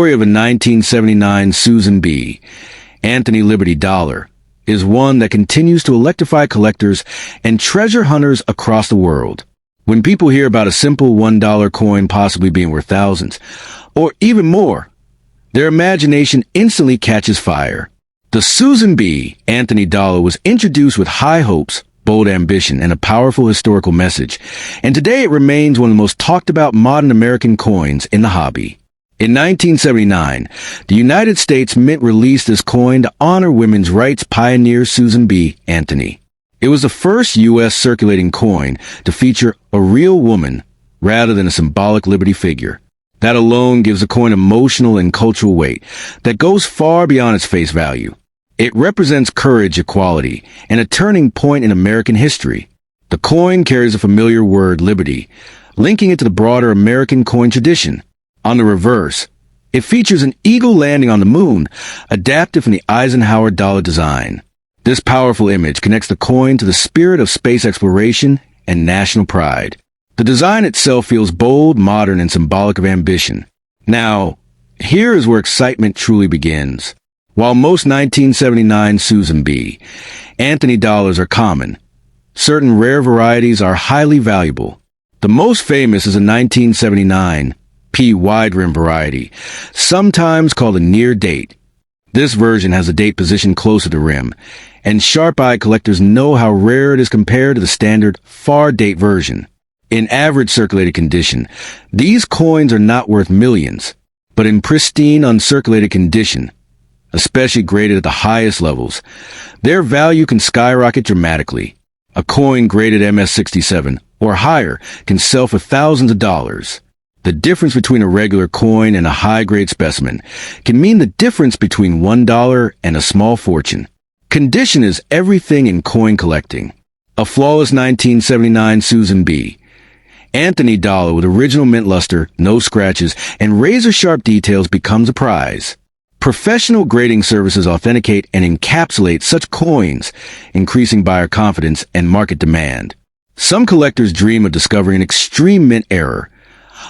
story of a 1979 Susan B. Anthony Liberty dollar is one that continues to electrify collectors and treasure hunters across the world. When people hear about a simple $1 coin possibly being worth thousands, or even more, their imagination instantly catches fire. The Susan B. Anthony dollar was introduced with high hopes, bold ambition, and a powerful historical message, and today it remains one of the most talked about modern American coins in the hobby. In 1979, the United States Mint released this coin to honor women's rights pioneer Susan B. Anthony. It was the first U.S. circulating coin to feature a real woman rather than a symbolic liberty figure. That alone gives the coin emotional and cultural weight that goes far beyond its face value. It represents courage, equality, and a turning point in American history. The coin carries a familiar word, liberty, linking it to the broader American coin tradition. On the reverse, it features an eagle landing on the moon, adapted from the Eisenhower dollar design. This powerful image connects the coin to the spirit of space exploration and national pride. The design itself feels bold, modern, and symbolic of ambition. Now, here is where excitement truly begins. While most 1979 Susan B. Anthony dollars are common, certain rare varieties are highly valuable. The most famous is a 1979 P wide rim variety, sometimes called a near date. This version has the date positioned closer to the rim, and sharp-eyed collectors know how rare it is compared to the standard far date version. In average circulated condition, these coins are not worth millions, but in pristine uncirculated condition, especially graded at the highest levels, their value can skyrocket dramatically. A coin graded MS-67 or higher can sell for thousands of dollars. The difference between a regular coin and a high-grade specimen can mean the difference between $1 and a small fortune. Condition is everything in coin collecting. A flawless 1979 Susan B. Anthony dollar with original mint luster, no scratches, and razor-sharp details becomes a prize. Professional grading services authenticate and encapsulate such coins, increasing buyer confidence and market demand. Some collectors dream of discovering an extreme mint error,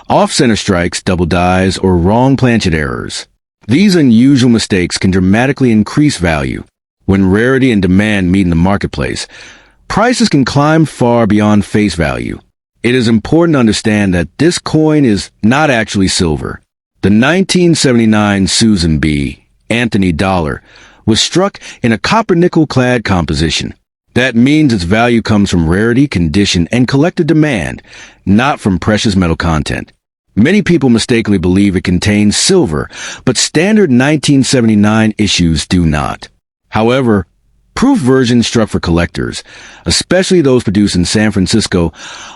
off-center strikes, double dies, or wrong planchet errors. These unusual mistakes can dramatically increase value. When rarity and demand meet in the marketplace, prices can climb far beyond face value. It is important to understand that this coin is not actually silver. The 1979 Susan B. Anthony dollar was struck in a copper-nickel clad composition. That means its value comes from rarity, condition, and collector demand, not from precious metal content. Many people mistakenly believe it contains silver, but standard 1979 issues do not. However, proof versions struck for collectors, especially those produced in San Francisco,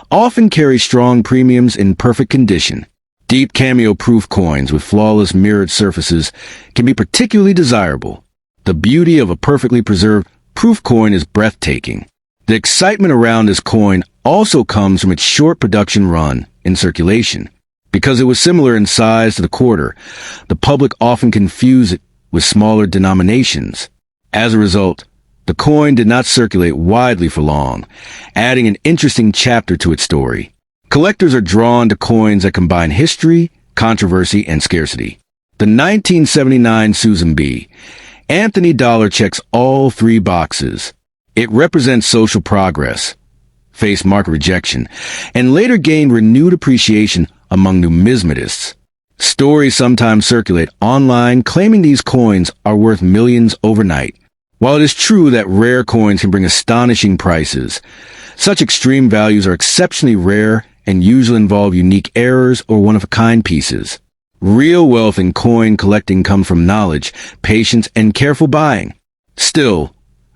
often carry strong premiums in perfect condition. Deep cameo proof coins with flawless mirrored surfaces can be particularly desirable. The beauty of a perfectly preserved proof coin is breathtaking. The excitement around this coin also comes from its short production run in circulation. Because it was similar in size to the quarter, the public often confused it with smaller denominations. As a result, the coin did not circulate widely for long, adding an interesting chapter to its story. Collectors are drawn to coins that combine history, controversy, and scarcity. The 1979 Susan B. Anthony dollar checks all three boxes. It represents social progress, faced market rejection, and later gained renewed appreciation among numismatists. Stories sometimes circulate online claiming these coins are worth millions overnight. While it is true that rare coins can bring astonishing prices, such extreme values are exceptionally rare and usually involve unique errors or one-of-a-kind pieces. Real wealth in coin collecting comes from knowledge, patience, and careful buying. Still,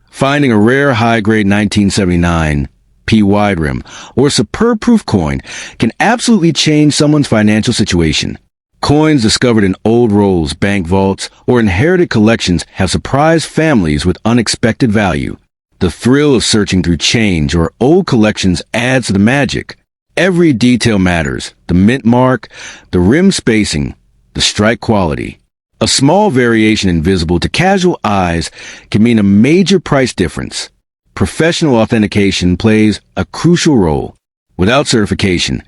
finding a rare high-grade 1979 P wide rim or superb proof coin can absolutely change someone's financial situation. Coins discovered in old rolls, bank vaults, or inherited collections have surprised families with unexpected value. The thrill of searching through change or old collections adds to the magic. Every detail matters: the mint mark, the rim spacing, the strike quality. A small variation invisible to casual eyes can mean a major price difference. Professional authentication plays a crucial role. Without certification,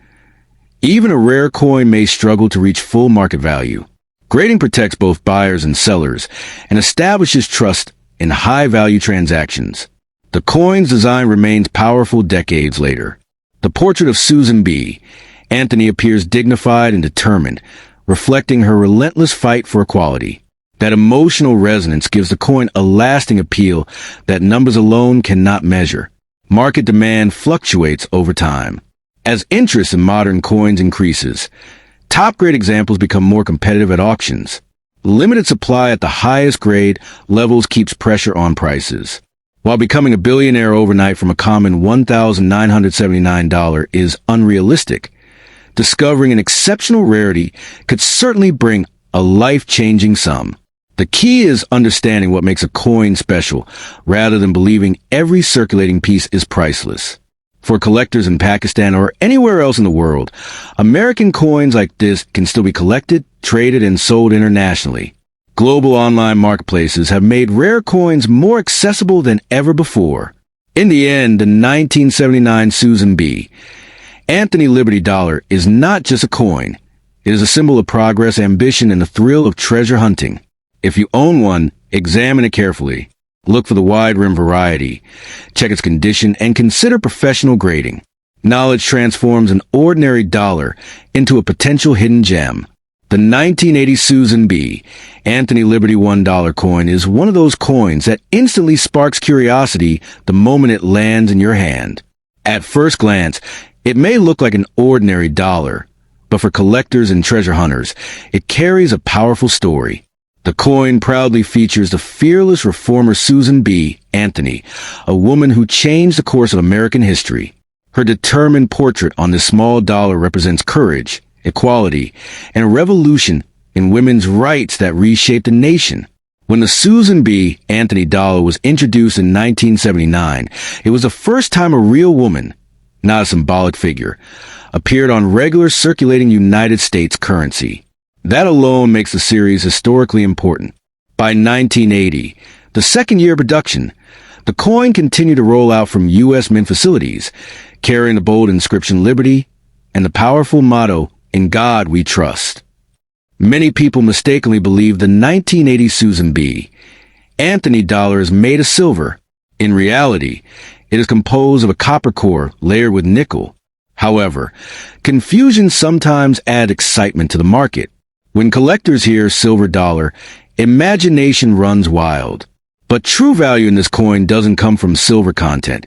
even a rare coin may struggle to reach full market value. Grading protects both buyers and sellers and establishes trust in high-value transactions. The coin's design remains powerful decades later. The portrait of Susan B. Anthony appears dignified and determined, reflecting her relentless fight for equality. That emotional resonance gives the coin a lasting appeal that numbers alone cannot measure. Market demand fluctuates over time. As interest in modern coins increases, top-grade examples become more competitive at auctions. Limited supply at the highest grade levels keeps pressure on prices. While becoming a billionaire overnight from a common $1,979 is unrealistic, discovering an exceptional rarity could certainly bring a life-changing sum. The key is understanding what makes a coin special, rather than believing every circulating piece is priceless. For collectors in Pakistan or anywhere else in the world, American coins like this can still be collected, traded, and sold internationally. Global online marketplaces have made rare coins more accessible than ever before. In the end, the 1979 Susan B. Anthony Liberty Dollar is not just a coin. It is a symbol of progress, ambition, and the thrill of treasure hunting. If you own one, examine it carefully. Look for the wide rim variety, check its condition, and consider professional grading. Knowledge transforms an ordinary dollar into a potential hidden gem. The 1980 Susan B. Anthony Liberty $1 coin is one of those coins that instantly sparks curiosity the moment it lands in your hand. At first glance, it may look like an ordinary dollar, but for collectors and treasure hunters, it carries a powerful story. The coin proudly features the fearless reformer Susan B. Anthony, a woman who changed the course of American history. Her determined portrait on this small dollar represents courage, equality, and a revolution in women's rights that reshaped the nation. When the Susan B. Anthony dollar was introduced in 1979, it was the first time a real woman, not a symbolic figure, appeared on regular circulating United States currency. That alone makes the series historically important. By 1980, the second year of production, the coin continued to roll out from U.S. Mint facilities, carrying the bold inscription Liberty and the powerful motto, "In God We Trust." Many people mistakenly believe the 1980 Susan B. Anthony dollar is made of silver. In reality, it is composed of a copper core layered with nickel. However, confusion sometimes adds excitement to the market. When collectors hear silver dollar, imagination runs wild. But true value in this coin doesn't come from silver content.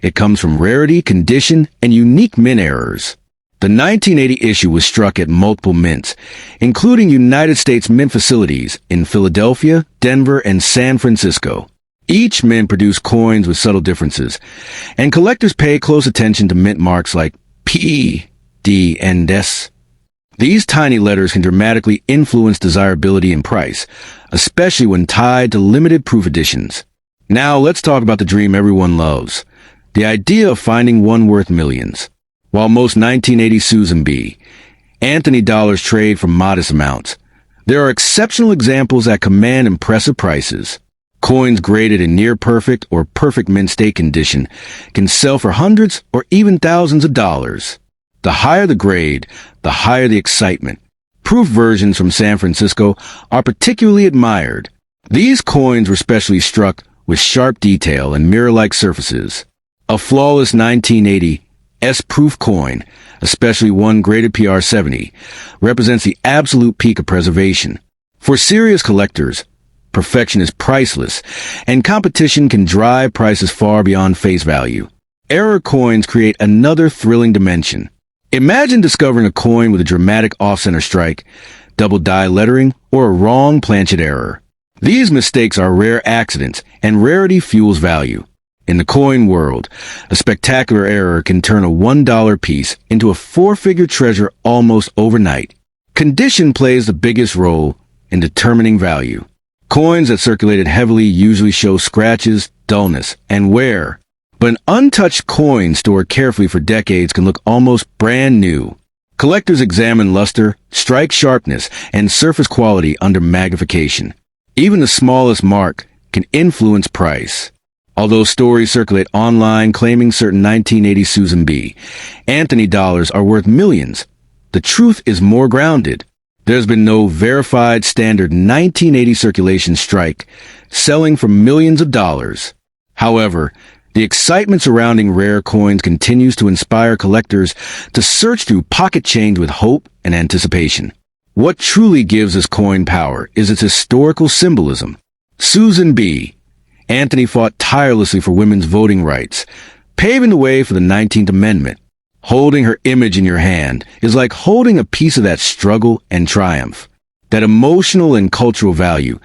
It comes from rarity, condition, and unique mint errors. The 1980 issue was struck at multiple mints, including United States Mint facilities in Philadelphia, Denver, and San Francisco. Each mint produced coins with subtle differences, and collectors pay close attention to mint marks like P, D, and S. These tiny letters can dramatically influence desirability and price, especially when tied to limited proof editions. Now let's talk about the dream everyone loves, the idea of finding one worth millions. While most 1980 Susan B. Anthony dollars trade for modest amounts, there are exceptional examples that command impressive prices. Coins graded in near-perfect or perfect mint state condition can sell for hundreds or even thousands of dollars. The higher the grade, the higher the excitement. Proof versions from San Francisco are particularly admired. These coins were specially struck with sharp detail and mirror-like surfaces. A flawless 1980 S-proof coin, especially one graded PR70, represents the absolute peak of preservation. For serious collectors, perfection is priceless, and competition can drive prices far beyond face value. Error coins create another thrilling dimension. Imagine discovering a coin with a dramatic off-center strike, double die lettering, or a wrong planchet error. These mistakes are rare accidents, and rarity fuels value. In the coin world, a spectacular error can turn a $1 piece into a four-figure treasure almost overnight. Condition plays the biggest role in determining value. Coins that circulated heavily usually show scratches, dullness, and wear. But an untouched coin stored carefully for decades can look almost brand new. Collectors examine luster, strike sharpness, and surface quality under magnification. Even the smallest mark can influence price. Although stories circulate online claiming certain 1980 Susan B. Anthony dollars are worth millions, the truth is more grounded. There's been no verified standard 1980 circulation strike, selling for millions of dollars. However, the excitement surrounding rare coins continues to inspire collectors to search through pocket change with hope and anticipation. What truly gives this coin power is its historical symbolism. Susan B. Anthony fought tirelessly for women's voting rights, paving the way for the 19th Amendment. Holding her image in your hand is like holding a piece of that struggle and triumph. That emotional and cultural value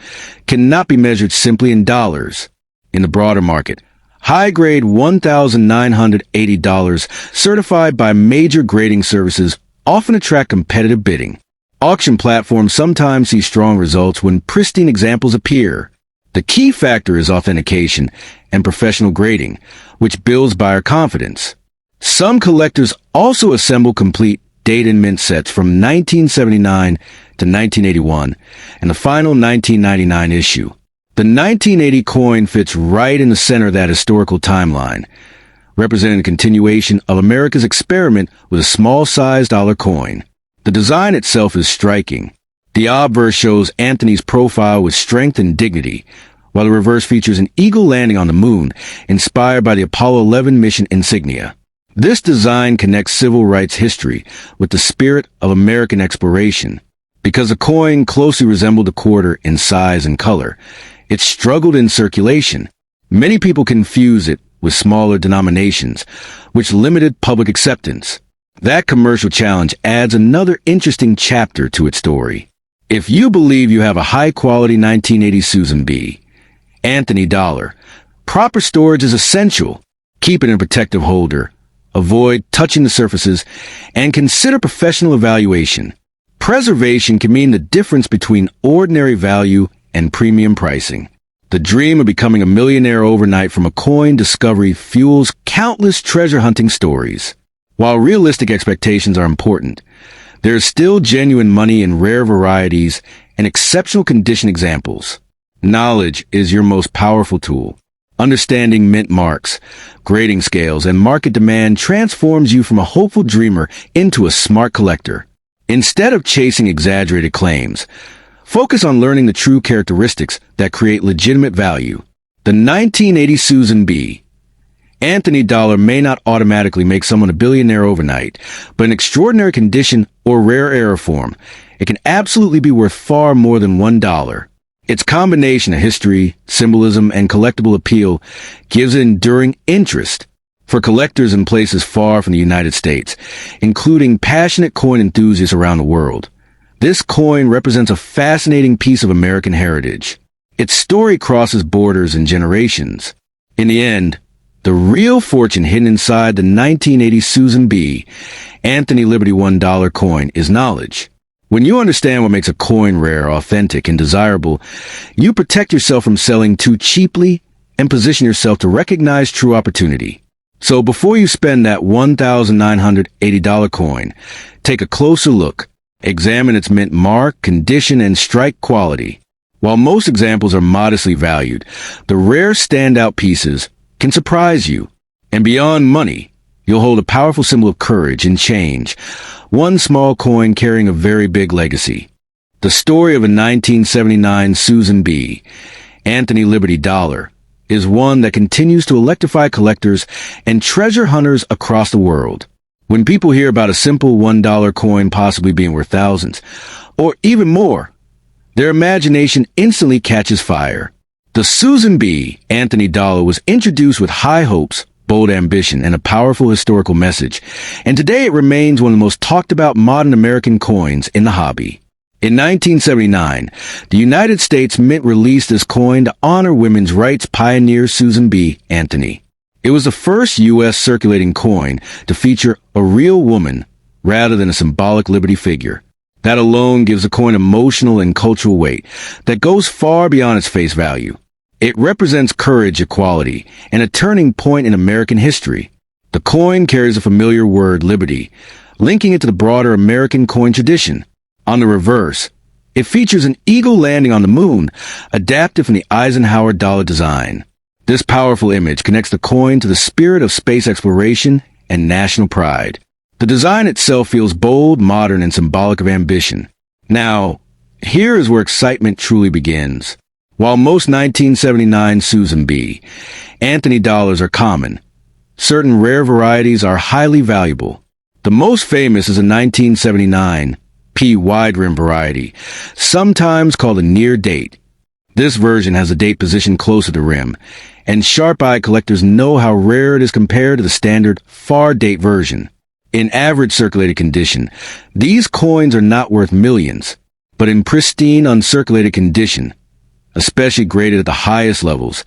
cannot be measured simply in dollars. In the broader market, high-grade $1,980 certified by major grading services often attract competitive bidding. Auction platforms sometimes see strong results when pristine examples appear. The key factor is authentication and professional grading, which builds buyer confidence. Some collectors also assemble complete date and mint sets from 1979 to 1981 and the final 1999 issue. The 1980 coin fits right in the center of that historical timeline, representing a continuation of America's experiment with a small-sized dollar coin. The design itself is striking. The obverse shows Anthony's profile with strength and dignity, while the reverse features an eagle landing on the moon, inspired by the Apollo 11 mission insignia. This design connects civil rights history with the spirit of American exploration. Because the coin closely resembled a quarter in size and color, it struggled in circulation. Many people confuse it with smaller denominations, which limited public acceptance. That commercial challenge adds another interesting chapter to its story. If you believe you have a high-quality 1980 Susan B. Anthony dollar, proper storage is essential. Keep it in a protective holder. Avoid touching the surfaces, and consider professional evaluation. Preservation can mean the difference between ordinary value and premium pricing. The dream of becoming a millionaire overnight from a coin discovery fuels countless treasure hunting stories. While realistic expectations are important, there is still genuine money in rare varieties and exceptional condition examples. Knowledge is your most powerful tool. Understanding mint marks, grading scales, and market demand transforms you from a hopeful dreamer into a smart collector. Instead of chasing exaggerated claims, focus on learning the true characteristics that create legitimate value. The 1980 Susan B. Anthony dollar may not automatically make someone a billionaire overnight, but in extraordinary condition or rare error form, it can absolutely be worth far more than $1. Its combination of history, symbolism, and collectible appeal gives it enduring interest for collectors in places far from the United States, including passionate coin enthusiasts around the world. This coin represents a fascinating piece of American heritage. Its story crosses borders and generations. In the end, the real fortune hidden inside the 1980 Susan B. Anthony Liberty $1 coin is knowledge. When you understand what makes a coin rare, authentic, and desirable, you protect yourself from selling too cheaply and position yourself to recognize true opportunity. So before you spend that $1,980 coin, take a closer look. Examine its mint mark, condition, and strike quality. While most examples are modestly valued, the rare standout pieces can surprise you. And beyond money, you'll hold a powerful symbol of courage and change, one small coin carrying a very big legacy. The story of a 1979 Susan B. Anthony Liberty dollar is one that continues to electrify collectors and treasure hunters across the world. When people hear about a simple $1 coin possibly being worth thousands, or even more, their imagination instantly catches fire. The Susan B. Anthony dollar was introduced with high hopes, bold ambition, and a powerful historical message, and today it remains one of the most talked about modern American coins in the hobby. In 1979, the United States Mint released this coin to honor women's rights pioneer Susan B. Anthony. It was the first U.S. circulating coin to feature a real woman rather than a symbolic liberty figure. That alone gives the coin emotional and cultural weight that goes far beyond its face value. It represents courage, equality, and a turning point in American history. The coin carries a familiar word, liberty, linking it to the broader American coin tradition. On the reverse, it features an eagle landing on the moon, adapted from the Eisenhower dollar design. This powerful image connects the coin to the spirit of space exploration and national pride. The design itself feels bold, modern, and symbolic of ambition. Now, here is where excitement truly begins. While most 1979 Susan B. Anthony dollars are common, certain rare varieties are highly valuable. The most famous is a 1979 P wide rim variety, sometimes called a near date. This version has a date positioned close to the rim, and sharp-eyed collectors know how rare it is compared to the standard far date version. In average circulated condition, these coins are not worth millions, but in pristine uncirculated condition, especially graded at the highest levels,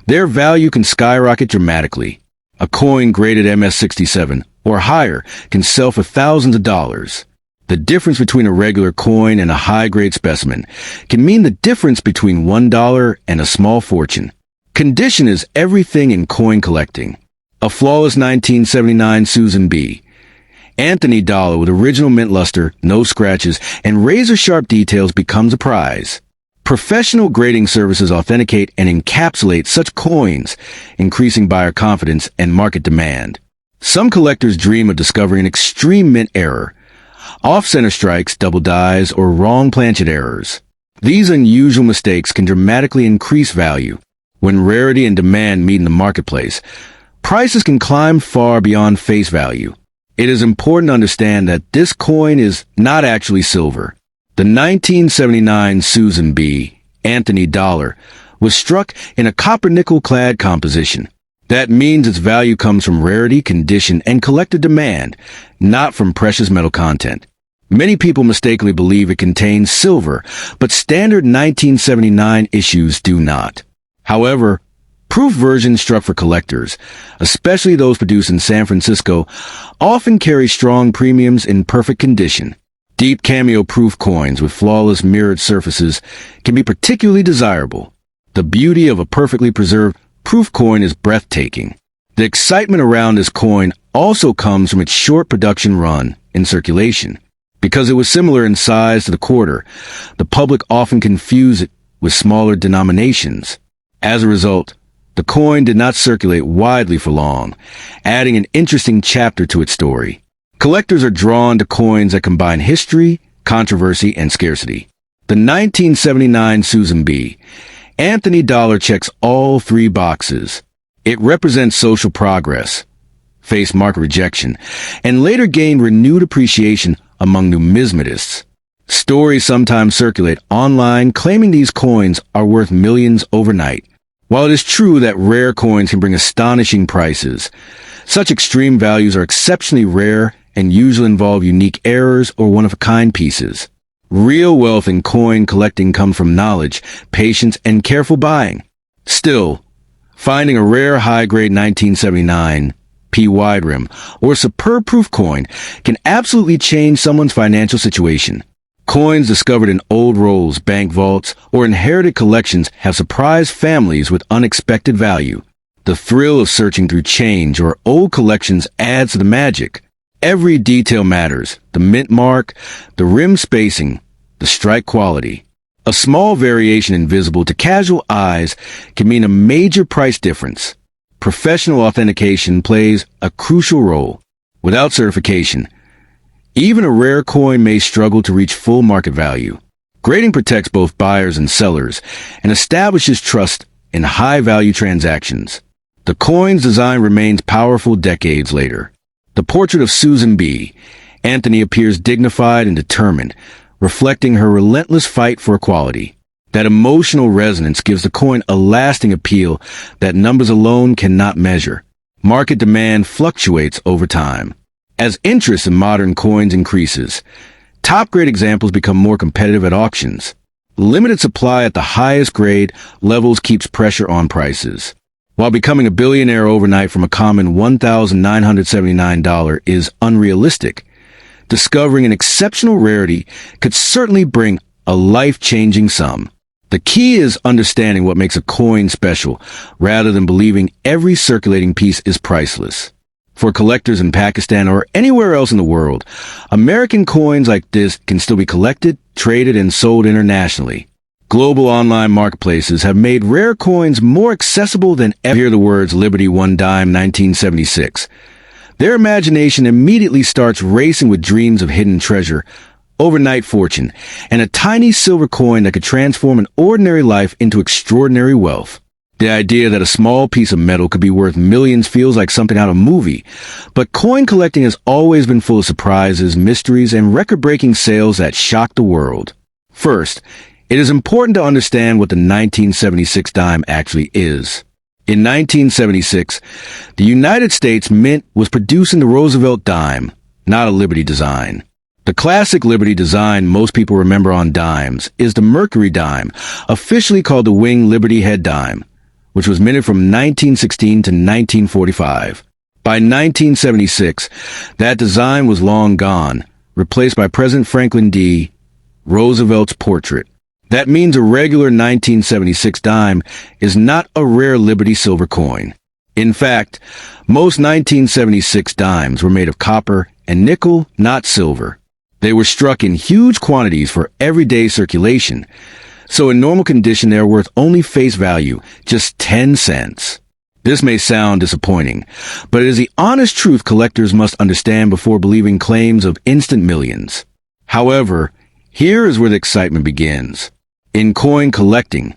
their value can skyrocket dramatically. A coin graded MS-67 or higher can sell for thousands of dollars. The difference between a regular coin and a high-grade specimen can mean the difference between $1 and a small fortune. Condition is everything in coin collecting. A flawless 1979 Susan B. Anthony dollar with original mint luster, no scratches, and razor-sharp details becomes a prize. Professional grading services authenticate and encapsulate such coins, increasing buyer confidence and market demand. Some collectors dream of discovering an extreme mint error, off-center strikes, double dies, or wrong planchet errors. These unusual mistakes can dramatically increase value. When rarity and demand meet in the marketplace, prices can climb far beyond face value. It is important to understand that this coin is not actually silver. The 1979 Susan B. Anthony dollar was struck in a copper-nickel-clad composition. That means its value comes from rarity, condition, and collector demand, not from precious metal content. Many people mistakenly believe it contains silver, but standard 1979 issues do not. However, proof versions struck for collectors, especially those produced in San Francisco, often carry strong premiums in perfect condition. Deep cameo proof coins with flawless mirrored surfaces can be particularly desirable. The beauty of a perfectly preserved proof coin is breathtaking. The excitement around this coin also comes from its short production run in circulation. Because it was similar in size to the quarter, the public often confused it with smaller denominations. As a result, the coin did not circulate widely for long, adding an interesting chapter to its story. Collectors are drawn to coins that combine history, controversy, and scarcity. The 1979 Susan B. Anthony dollar checks all three boxes. It represents social progress, faced market rejection, and later gained renewed appreciation among numismatists. Stories sometimes circulate online claiming these coins are worth millions overnight. While it is true that rare coins can bring astonishing prices, such extreme values are exceptionally rare and usually involve unique errors or one-of-a-kind pieces. Real wealth in coin collecting comes from knowledge, patience, and careful buying. Still, finding a rare high-grade 1979 P wide rim or superb proof coin can absolutely change someone's financial situation. Coins discovered in old rolls, bank vaults, or inherited collections have surprised families with unexpected value. The thrill of searching through change or old collections adds to the magic. Every detail matters: the mint mark, the rim spacing, the strike quality. A small variation invisible to casual eyes can mean a major price difference. Professional authentication plays a crucial role. Without certification, even a rare coin may struggle to reach full market value. Grading protects both buyers and sellers and establishes trust in high-value transactions. The coin's design remains powerful decades later. The portrait of Susan B. Anthony appears dignified and determined, reflecting her relentless fight for equality. That emotional resonance gives the coin a lasting appeal that numbers alone cannot measure. Market demand fluctuates over time. As interest in modern coins increases, top-grade examples become more competitive at auctions. Limited supply at the highest grade levels keeps pressure on prices. While becoming a billionaire overnight from a common $1,979 is unrealistic, discovering an exceptional rarity could certainly bring a life-changing sum. The key is understanding what makes a coin special, rather than believing every circulating piece is priceless. For collectors in Pakistan or anywhere else in the world, American coins like this can still be collected, traded, and sold internationally. Global online marketplaces have made rare coins more accessible than ever. Hear the words Liberty One Dime 1976. Their imagination immediately starts racing with dreams of hidden treasure overnight fortune, and a tiny silver coin that could transform an ordinary life into extraordinary wealth. The idea that a small piece of metal could be worth millions feels like something out of a movie, but coin collecting has always been full of surprises, mysteries, and record-breaking sales that shock the world. First, it is important to understand what the 1976 dime actually is. In 1976, the United States Mint was producing the Roosevelt Dime, not a Liberty design. The classic Liberty design most people remember on dimes is the Mercury dime, officially called the Wing Liberty Head Dime, which was minted from 1916 to 1945. By 1976, that design was long gone, replaced by President Franklin D. Roosevelt's portrait. That means a regular 1976 dime is not a rare Liberty silver coin. In fact, most 1976 dimes were made of copper and nickel, not silver. They were struck in huge quantities for everyday circulation, so in normal condition they are worth only face value, just 10 cents. This may sound disappointing, but it is the honest truth collectors must understand before believing claims of instant millions. However, here is where the excitement begins. In coin collecting,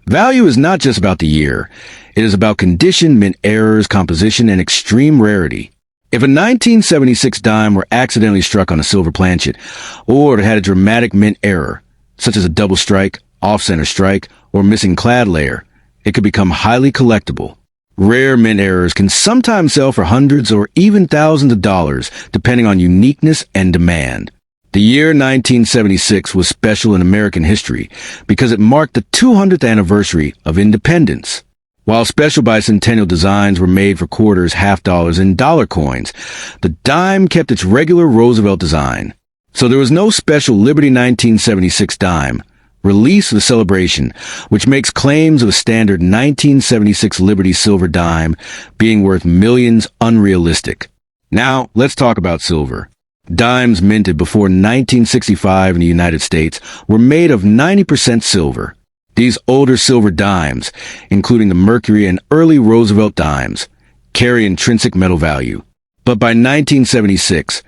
value is not just about the year. It is about condition, mint errors, composition, and extreme rarity. If a 1976 dime were accidentally struck on a silver planchet, or it had a dramatic mint error, such as a double strike, off-center strike, or missing clad layer, it could become highly collectible. Rare mint errors can sometimes sell for hundreds or even thousands of dollars, depending on uniqueness and demand. The year 1976 was special in American history because it marked the 200th anniversary of independence. While special bicentennial designs were made for quarters, half dollars, and dollar coins, the dime kept its regular Roosevelt design. So there was no special Liberty 1976 dime released for the celebration, which makes claims of a standard 1976 Liberty silver dime being worth millions unrealistic. Now, let's talk about silver. Dimes minted before 1965 in the United States were made of 90% silver. These older silver dimes, including the Mercury and early Roosevelt dimes, carry intrinsic metal value. But by 1976,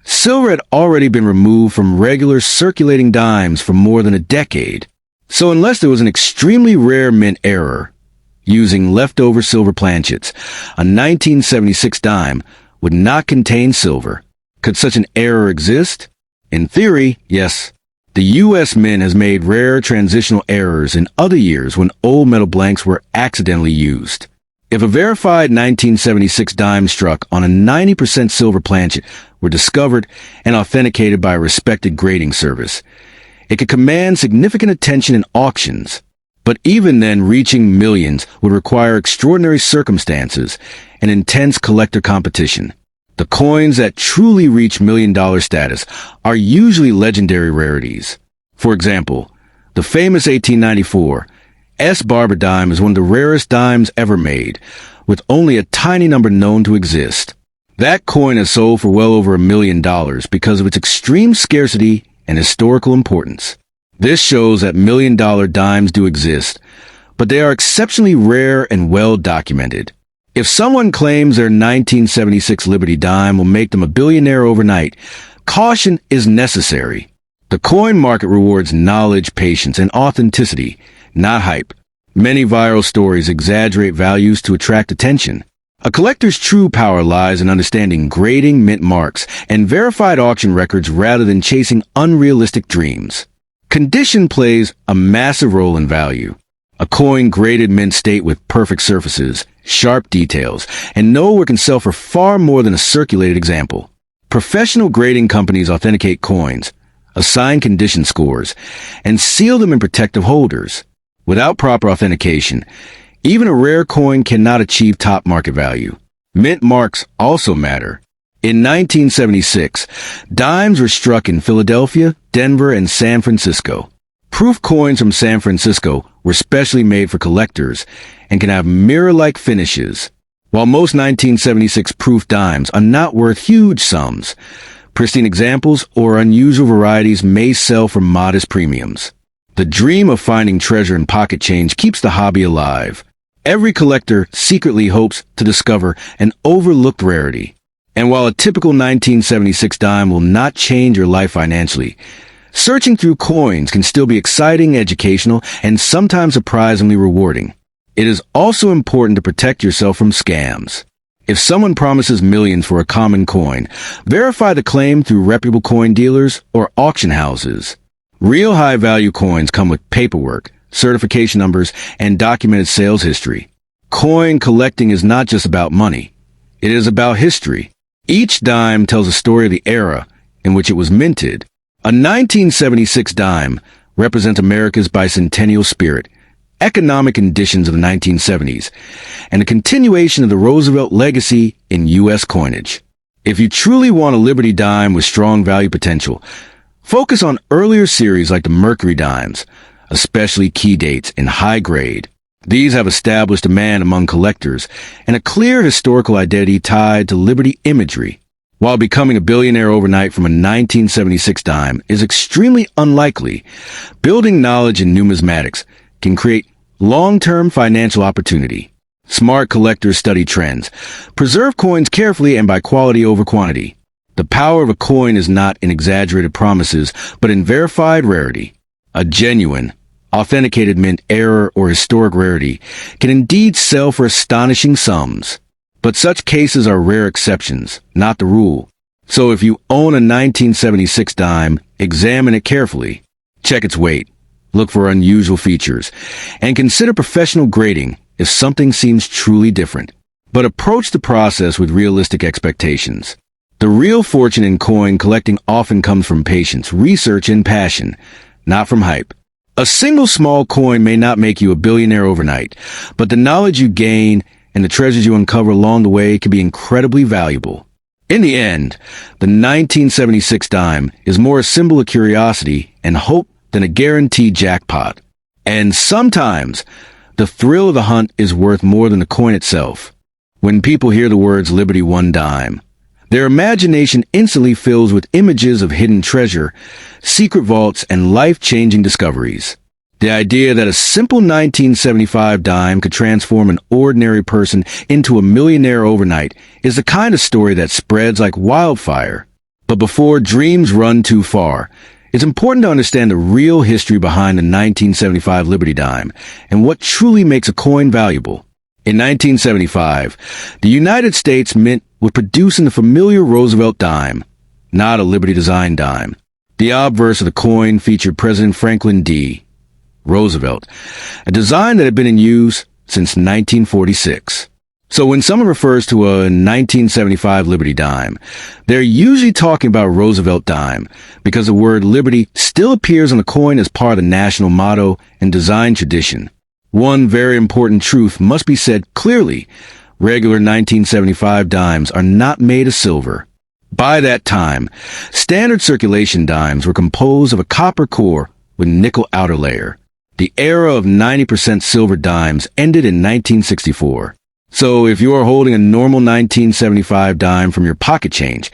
silver had already been removed from regular circulating dimes for more than a decade. So unless there was an extremely rare mint error, using leftover silver planchets, a 1976 dime would not contain silver. Could such an error exist? In theory, yes. The U.S. Mint has made rare transitional errors in other years when old metal blanks were accidentally used. If a verified 1976 dime struck on a 90% silver planchet were discovered and authenticated by a respected grading service, it could command significant attention in auctions. But even then, reaching millions would require extraordinary circumstances and intense collector competition. The coins that truly reach million-dollar status are usually legendary rarities. For example, the famous 1894 S. Barber dime is one of the rarest dimes ever made, with only a tiny number known to exist. That coin has sold for well over $1 million because of its extreme scarcity and historical importance. This shows that million-dollar dimes do exist, but they are exceptionally rare and well documented. If someone claims their 1976 Liberty dime will make them a billionaire overnight, caution is necessary. The coin market rewards knowledge, patience, and authenticity, not hype. Many viral stories exaggerate values to attract attention. A collector's true power lies in understanding grading, mint marks, and verified auction records rather than chasing unrealistic dreams. Condition plays a massive role in value. A coin graded mint state with perfect surfaces, sharp details, and nowhere can sell for far more than a circulated example. Professional grading companies authenticate coins, assign condition scores, and seal them in protective holders. Without proper authentication, even a rare coin cannot achieve top market value. Mint marks also matter. In 1976, dimes were struck in Philadelphia, Denver, and San Francisco. Proof coins from San Francisco were specially made for collectors and can have mirror-like finishes. While most 1976 proof dimes are not worth huge sums, pristine examples or unusual varieties may sell for modest premiums. The dream of finding treasure in pocket change keeps the hobby alive. Every collector secretly hopes to discover an overlooked rarity. And while a typical 1976 dime will not change your life financially, searching through coins can still be exciting, educational, and sometimes surprisingly rewarding. It is also important to protect yourself from scams. If someone promises millions for a common coin, verify the claim through reputable coin dealers or auction houses. Real high-value coins come with paperwork, certification numbers, and documented sales history. Coin collecting is not just about money. It is about history. Each dime tells a story of the era in which it was minted. A 1976 dime represents America's bicentennial spirit, economic conditions of the 1970s, and a continuation of the Roosevelt legacy in U.S. coinage. If you truly want a Liberty dime with strong value potential, focus on earlier series like the Mercury dimes, especially key dates in high grade. These have established demand among collectors and a clear historical identity tied to Liberty imagery. While becoming a billionaire overnight from a 1976 dime is extremely unlikely, building knowledge in numismatics can create long-term financial opportunity. Smart collectors study trends, preserve coins carefully and by quality over quantity. The power of a coin is not in exaggerated promises, but in verified rarity. A genuine, authenticated mint error or historic rarity can indeed sell for astonishing sums. But such cases are rare exceptions, not the rule. So if you own a 1976 dime, examine it carefully. Check its weight. Look for unusual features, and consider professional grading if something seems truly different. But approach the process with realistic expectations. The real fortune in coin collecting often comes from patience, research, and passion, not from hype. A single small coin may not make you a billionaire overnight, but the knowledge you gain and the treasures you uncover along the way can be incredibly valuable. In the end, the 1976 dime is more a symbol of curiosity and hope than a guaranteed jackpot. And sometimes, the thrill of the hunt is worth more than the coin itself. When people hear the words Liberty One Dime, their imagination instantly fills with images of hidden treasure, secret vaults, and life-changing discoveries. The idea that a simple 1975 dime could transform an ordinary person into a millionaire overnight is the kind of story that spreads like wildfire. But before dreams run too far, it's important to understand the real history behind the 1975 Liberty dime and what truly makes a coin valuable. In 1975, the United States Mint was producing the familiar Roosevelt dime, not a Liberty design dime. The obverse of the coin featured President Franklin D. Roosevelt, a design that had been in use since 1946. So when someone refers to a 1975 Liberty dime, they're usually talking about Roosevelt dime because the word Liberty still appears on the coin as part of the national motto and design tradition. One very important truth must be said clearly. Regular 1975 dimes are not made of silver. By that time, standard circulation dimes were composed of a copper core with nickel outer layer. The era of 90% silver dimes ended in 1964. So if you are holding a normal 1975 dime from your pocket change,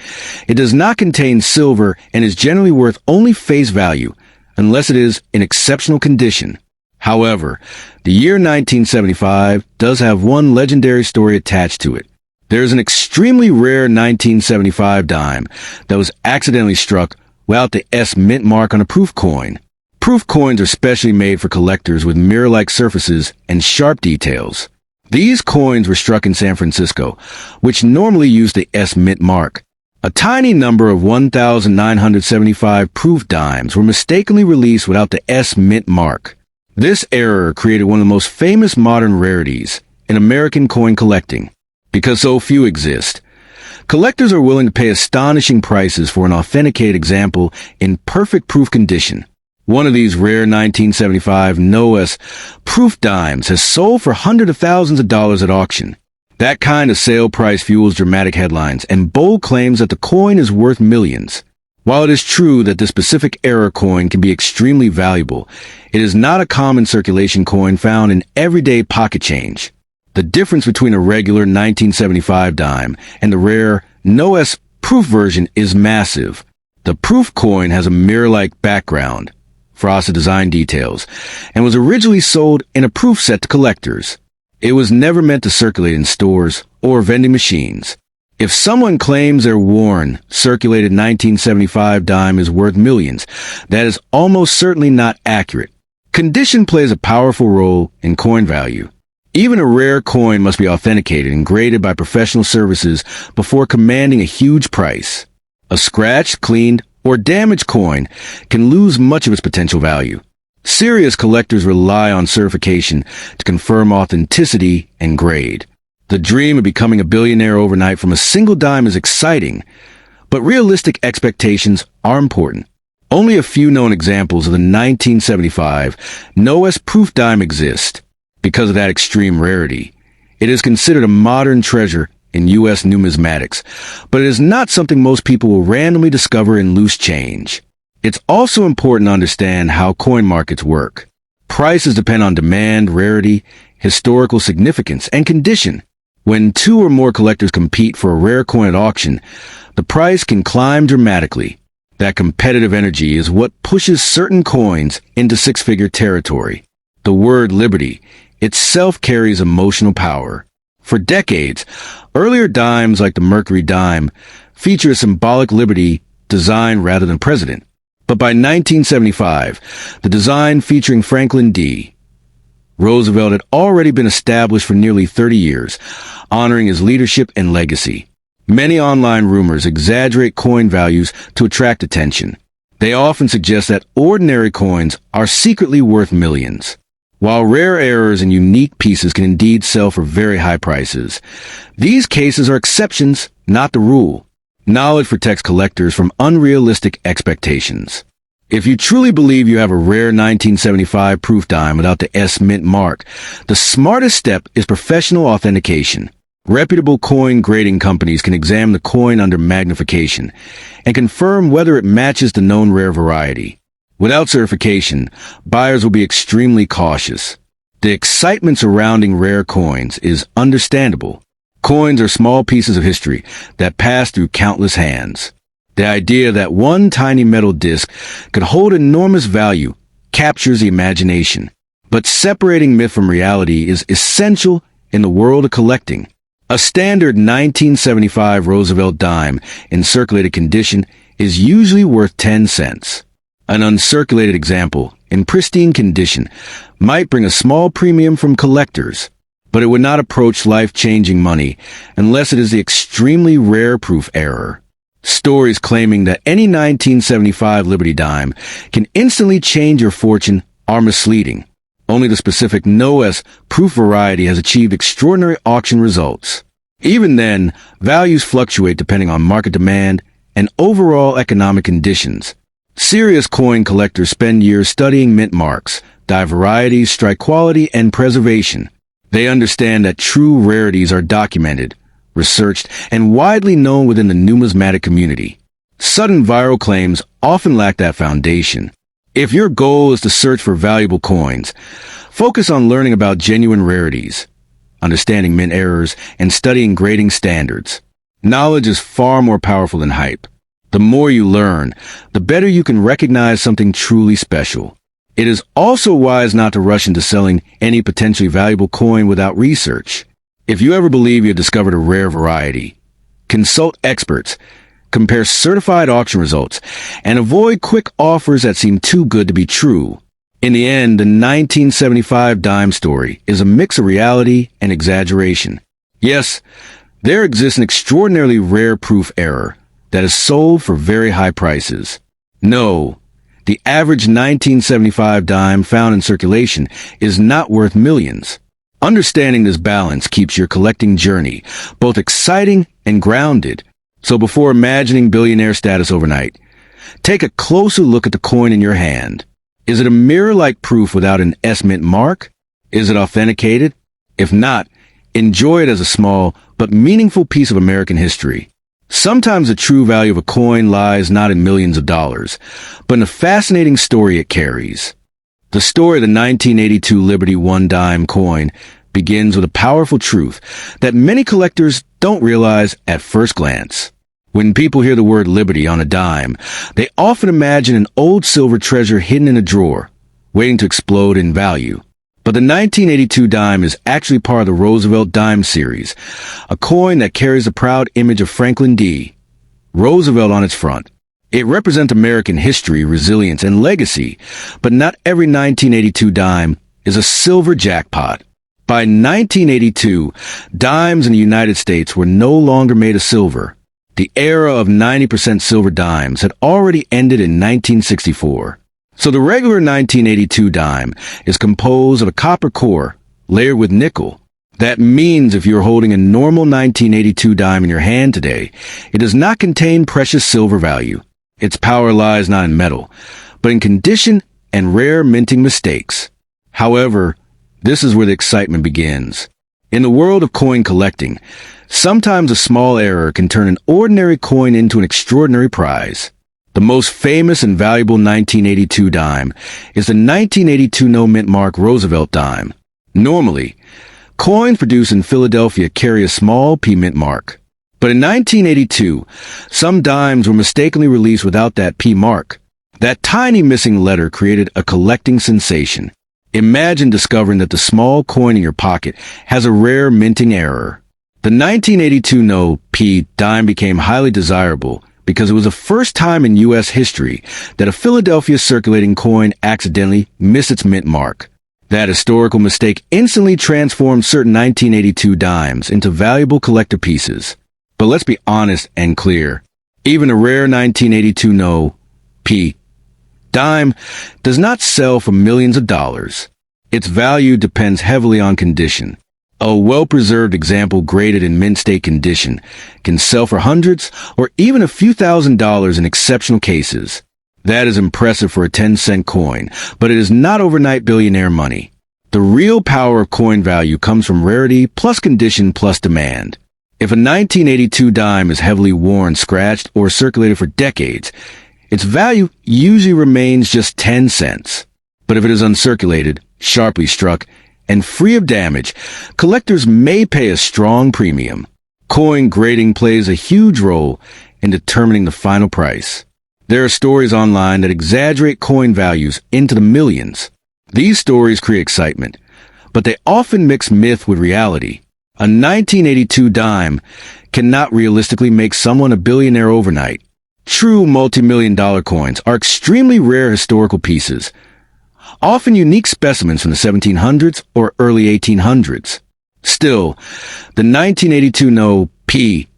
it does not contain silver and is generally worth only face value, unless it is in exceptional condition. However, the year 1975 does have one legendary story attached to it. There is an extremely rare 1975 dime that was accidentally struck without the S mint mark on a proof coin. Proof coins are specially made for collectors with mirror-like surfaces and sharp details. These coins were struck in San Francisco, which normally use the S mint mark. A tiny number of 1,975 proof dimes were mistakenly released without the S mint mark. This error created one of the most famous modern rarities in American coin collecting. Because so few exist, collectors are willing to pay astonishing prices for an authenticated example in perfect proof condition. One of these rare 1975 NOS proof dimes has sold for hundreds of thousands of dollars at auction. That kind of sale price fuels dramatic headlines and bold claims that the coin is worth millions. While it is true that this specific era coin can be extremely valuable, it is not a common circulation coin found in everyday pocket change. The difference between a regular 1975 dime and the rare NOS proof version is massive. The proof coin has a mirror-like background, frosted design details, and was originally sold in a proof set to collectors. It was never meant to circulate in stores or vending machines. If someone claims their worn, circulated 1975 dime is worth millions, that is almost certainly not accurate. Condition plays a powerful role in coin value. Even a rare coin must be authenticated and graded by professional services before commanding a huge price. A scratched, cleaned, or damaged coin can lose much of its potential value. Serious collectors rely on certification to confirm authenticity and grade. The dream of becoming a billionaire overnight from a single dime is exciting, but realistic expectations are important. Only a few known examples of the 1975 NOS proof dime exist. Because of that extreme rarity, it is considered a modern treasure in U.S. numismatics, but it is not something most people will randomly discover in loose change. It's also important to understand how coin markets work. Prices depend on demand, rarity, historical significance, and condition. When two or more collectors compete for a rare coin at auction, the price can climb dramatically. That competitive energy is what pushes certain coins into six-figure territory. The word liberty itself carries emotional power. For decades, earlier dimes like the Mercury Dime feature a symbolic liberty design rather than president. But by 1975, the design featuring Franklin D. Roosevelt had already been established for nearly 30 years, honoring his leadership and legacy. Many online rumors exaggerate coin values to attract attention. They often suggest that ordinary coins are secretly worth millions. While rare errors and unique pieces can indeed sell for very high prices, these cases are exceptions, not the rule. Knowledge protects collectors from unrealistic expectations. If you truly believe you have a rare 1975 proof dime without the S mint mark, the smartest step is professional authentication. Reputable coin grading companies can examine the coin under magnification and confirm whether it matches the known rare variety. Without certification, buyers will be extremely cautious. The excitement surrounding rare coins is understandable. Coins are small pieces of history that pass through countless hands. The idea that one tiny metal disc could hold enormous value captures the imagination. But separating myth from reality is essential in the world of collecting. A standard 1975 Roosevelt dime in circulated condition is usually worth 10 cents. An uncirculated example, in pristine condition, might bring a small premium from collectors, but it would not approach life-changing money unless it is the extremely rare proof error. Stories claiming that any 1975 Liberty dime can instantly change your fortune are misleading. Only the specific NOS proof variety has achieved extraordinary auction results. Even then, values fluctuate depending on market demand and overall economic conditions. Serious coin collectors spend years studying mint marks, dye varieties, strike quality, and preservation. They understand that true rarities are documented, researched, and widely known within the numismatic community. Sudden viral claims often lack that foundation. If your goal is to search for valuable coins, focus on learning about genuine rarities, understanding mint errors, and studying grading standards. Knowledge is far more powerful than hype. The more you learn, the better you can recognize something truly special. It is also wise not to rush into selling any potentially valuable coin without research. If you ever believe you have discovered a rare variety, consult experts, compare certified auction results, and avoid quick offers that seem too good to be true. In the end, the 1975 dime story is a mix of reality and exaggeration. Yes, there exists an extraordinarily rare proof error that is sold for very high prices. No, the average 1975 dime found in circulation is not worth millions. Understanding this balance keeps your collecting journey both exciting and grounded. So before imagining billionaire status overnight, take a closer look at the coin in your hand. Is it a mirror-like proof without an S-mint mark? Is it authenticated? If not, enjoy it as a small but meaningful piece of American history. Sometimes the true value of a coin lies not in millions of dollars, but in the fascinating story it carries. The story of the 1982 Liberty One dime coin begins with a powerful truth that many collectors don't realize at first glance. When people hear the word Liberty on a dime, they often imagine an old silver treasure hidden in a drawer, waiting to explode in value. But the 1982 dime is actually part of the Roosevelt Dime series, a coin that carries the proud image of Franklin D. Roosevelt on its front. It represents American history, resilience, and legacy, but not every 1982 dime is a silver jackpot. By 1982, dimes in the United States were no longer made of silver. The era of 90% silver dimes had already ended in 1964. So the regular 1982 dime is composed of a copper core layered with nickel. That means if you're holding a normal 1982 dime in your hand today, it does not contain precious silver value. Its power lies not in metal, but in condition and rare minting mistakes. However, this is where the excitement begins. In the world of coin collecting, sometimes a small error can turn an ordinary coin into an extraordinary prize. The most famous and valuable 1982 dime is the 1982 no-mint mark Roosevelt Dime. Normally, coins produced in Philadelphia carry a small P mint mark. But in 1982, some dimes were mistakenly released without that P mark. That tiny missing letter created a collecting sensation. Imagine discovering that the small coin in your pocket has a rare minting error. The 1982 no P dime became highly desirable because it was the first time in U.S. history that a Philadelphia circulating coin accidentally missed its mint mark. That historical mistake instantly transformed certain 1982 dimes into valuable collector pieces. But let's be honest and clear. Even a rare 1982 no P dime does not sell for millions of dollars. Its value depends heavily on condition. A well-preserved example graded in mint state condition can sell for hundreds or even a few $1,000s in exceptional cases. That is impressive for a 10-cent coin, but it is not overnight billionaire money. The real power of coin value comes from rarity plus condition plus demand. If a 1982 dime is heavily worn, scratched, or circulated for decades, its value usually remains just 10 cents. But if it is uncirculated, sharply struck, and free of damage, collectors may pay a strong premium. Coin grading plays a huge role in determining the final price. There are stories online that exaggerate coin values into the millions. These stories create excitement, but they often mix myth with reality. A 1982 dime cannot realistically make someone a billionaire overnight. True multi-million-dollar coins are extremely rare historical pieces, often unique specimens from the 1700s or early 1800s. Still, the 1982 no P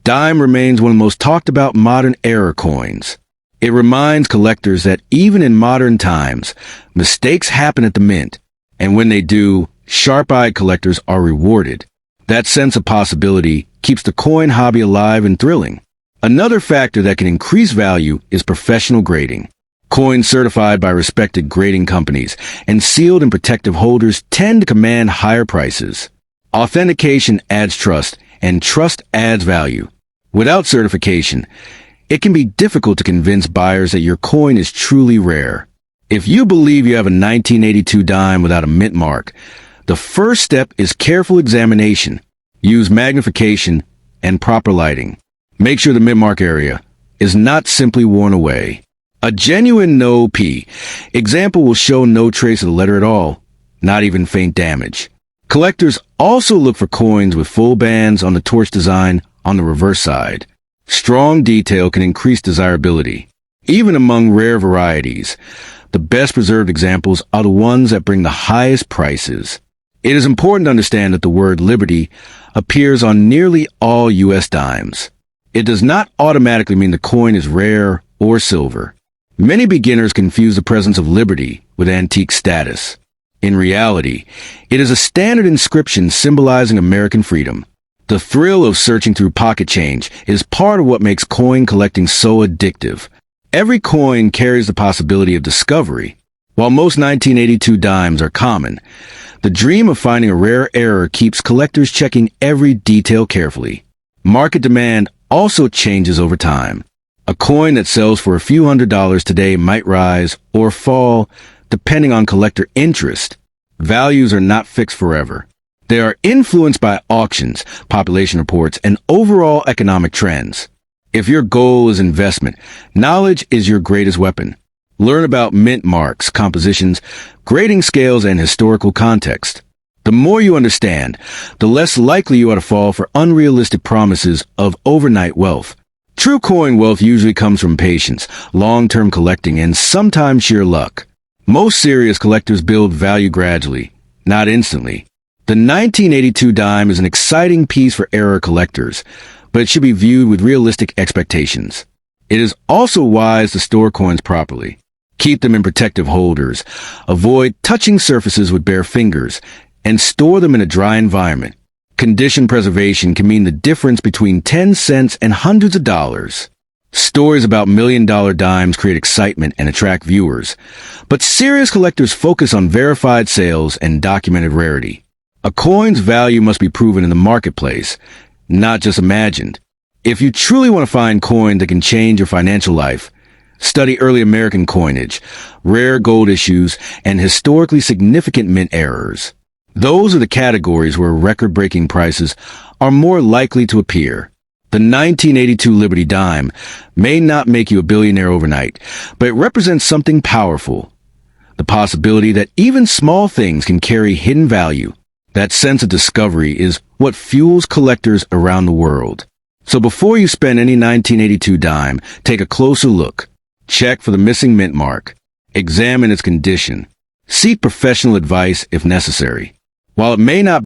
dime remains one of the most talked about modern era coins. It reminds collectors that even in modern times, mistakes happen at the mint, and when they do, sharp-eyed collectors are rewarded. That sense of possibility keeps the coin hobby alive and thrilling. Another factor that can increase value is professional grading. Coins certified by respected grading companies and sealed in protective holders tend to command higher prices. Authentication adds trust, and trust adds value. Without certification, it can be difficult to convince buyers that your coin is truly rare. If you believe you have a 1982 dime without a mint mark, the first step is careful examination. Use magnification and proper lighting. Make sure the mint mark area is not simply worn away. A genuine no P example will show no trace of the letter at all, not even faint damage. Collectors also look for coins with full bands on the torch design on the reverse side. Strong detail can increase desirability. Even among rare varieties, the best preserved examples are the ones that bring the highest prices. It is important to understand that the word liberty appears on nearly all U.S. dimes. It does not automatically mean the coin is rare or silver. Many beginners confuse the presence of liberty with antique status. In reality, it is a standard inscription symbolizing American freedom. The thrill of searching through pocket change is part of what makes coin collecting so addictive. Every coin carries the possibility of discovery. While most 1982 dimes are common, the dream of finding a rare error keeps collectors checking every detail carefully. Market demand also changes over time. A coin that sells for a few $100s today might rise or fall depending on collector interest. Values are not fixed forever. They are influenced by auctions, population reports, and overall economic trends. If your goal is investment, knowledge is your greatest weapon. Learn about mint marks, compositions, grading scales, and historical context. The more you understand, the less likely you are to fall for unrealistic promises of overnight wealth. True coin wealth usually comes from patience, long-term collecting, and sometimes sheer luck. Most serious collectors build value gradually, not instantly. The 1982 dime is an exciting piece for era collectors, but it should be viewed with realistic expectations. It is also wise to store coins properly. Keep them in protective holders. Avoid touching surfaces with bare fingers, and store them in a dry environment. Condition preservation can mean the difference between 10 cents and hundreds of dollars. Stories about million-dollar dimes create excitement and attract viewers, but serious collectors focus on verified sales and documented rarity. A coin's value must be proven in the marketplace, not just imagined. If you truly want to find coin that can change your financial life, study early American coinage, rare gold issues, and historically significant mint errors. Those are the categories where record-breaking prices are more likely to appear. The 1982 Liberty Dime may not make you a billionaire overnight, but it represents something powerful. The possibility that even small things can carry hidden value. That sense of discovery is what fuels collectors around the world. So before you spend any 1982 dime, take a closer look. Check for the missing mint mark. Examine its condition. Seek professional advice if necessary. While it may not